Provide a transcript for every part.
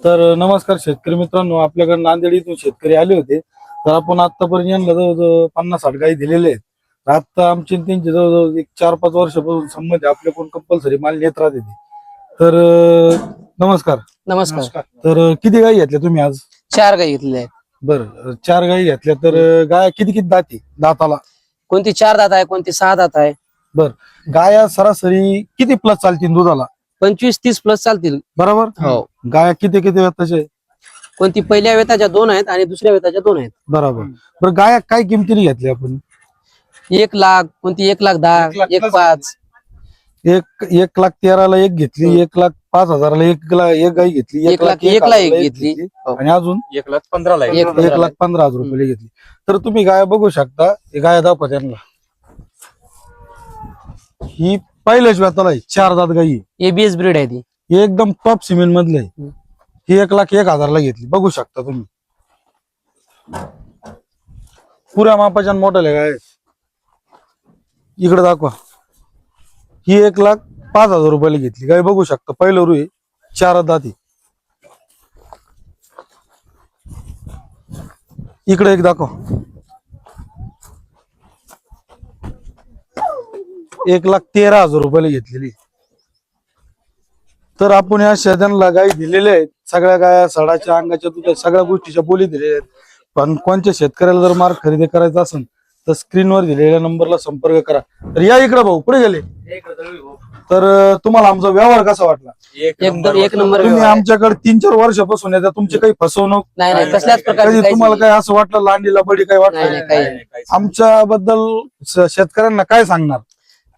तर नमस्कार शेतकरी मित्रांनो, आपल्याकडे नांदेड इथून शेतकरी आले होते. तर आपण आतापर्यंत यांना जवळजवळ 50-60 गायी दिलेले आहेत. तर आता आमचे आणि त्यांचे जवळजवळ एक 4-5 वर्षापासून संबंध आहे. आपल्याकडून कंपल्सरी माल नेत राहते ते. तर नमस्कार. नमस्कार. तर किती गायी घेतल्या तुम्ही आज? 4 गाई घेतलेल्या आहेत. बरं, 4 गायी घेतल्या. तर गाय किती किती दाती दाताला? कोणती 4 दात आहे, कोणती 6 दात आहे. बरं, गाया सरासरी किती प्लस चालतील दुधाला? 25-30 प्लस चालतील. बरोबर. हो. गाया किती किती वेताचे? कोणती पहिल्या वेताच्या 2 आहेत आणि दुसऱ्या वेताच्या 2 आहेत. बरोबर. बरं, गाया काय किमतीने घेतल्या आपण? 1 लाख, कोणती 1,10,000, 1,05,000. 1,13,000 एक घेतली, 1,05,000 एक गाय घेतली, 1,01,000 एक घेतली. हो. आणि अजून 1,15,000 1,15,000 रुपये घेतली. तर तुम्ही गाय बघू शकता. ही गाय दाखवा त्यांना. ही पहिल्याच वेताला आहे, 4 दात गाई आहे. एबीएस ब्रीड आहे ती. ही एकदम टॉप सिमेंट मधलं आहे. ही 1,01,000 घेतली. बघू शकता तुम्ही. पुऱ्या मापाच्या मोठ्या गाय आहेत. इकडे दाखवा. ही 1,05,000 रुपयाला घेतली गाय. बघू शकता. पहिलं रुई 4 दाती. इकडे एक दाखव. 1,13,000 रुपयाला घेतलेली. तर आपण या शेतांना गायी दिलेल्या आहेत. सगळ्या गाया सडाच्या, अंगाच्या, दुधा सगळ्या गोष्टीच्या बोली दिलेल्या आहेत. पण कोणत्या शेतकऱ्याला जर मार्ग खरेदी करायचा असेल तर स्क्रीनवर दिलेल्या नंबरला संपर्क करा. तर या इकडे भाऊ, पुढे गेले. तर तुम्हाला आमचा व्यवहार कसा वाटला? एकदम एक नंबर. तुम्ही आमच्याकडे 3-4 वर्षापासून येतात. तुमची काही फसवणूक नाही, कसल्याच प्रकारची कधी तुम्हाला काय असं वाटलं लांडीला बडी काय वाटलं? नाही. आमच्याबद्दल शेतकऱ्यांना काय सांगणार?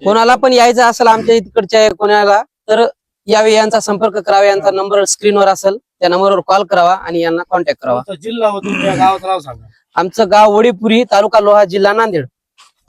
कोणाला पण यायचं असेल आमच्या इकडच्या कोणाला तर यावे, यांचा संपर्क करावा. यांचा नंबर स्क्रीनवर असेल, त्या नंबरवर कॉल करावा आणि यांना कॉन्टॅक्ट करावा. जिल्हा होतो गावाचं नाव सांगा. आमचं गाव वडीपुरी, तालुका लोहा, जिल्हा नांदेड.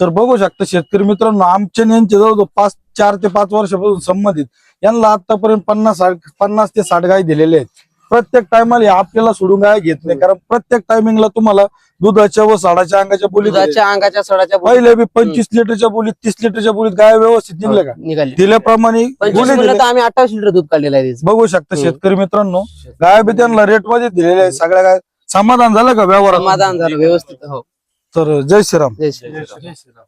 तर बघू शकता शेतकरी मित्रांनो, आमच्या यांचे जवळजवळ 4 ते 5 वर्षापासून संबंधित यांना आतापर्यंत 50 ते 60 गाय दिलेले आहेत. प्रत्येक टायमाला आपल्याला सोडून गाय घेत नाही, कारण प्रत्येक टायमिंगला तुम्हाला दुधाच्या व साडाच्या अंगाच्या बोलीत दुधाच्या अंगाच्या सडाच्या पहिले बी 25 लिटरच्या बोलीत, 30 लिटरच्या बोलीत गाय व्यवस्थित निघल्या का? निघाली. दिल्याप्रमाणे 25 बोली म्हणलं दिले. तर आम्ही 28 लिटर दूध काढलेलं आहे त्याचं. बघू शकता शेतकरी मित्रांनो, गाय बी त्यांना रेट मध्ये दिलेल्या आहे. सगळ्या गाय समाधान झालं का व्यवहारात? समाधान झालं व्यवस्थित. हो. तर जय श्रीराम. जय श्री राम.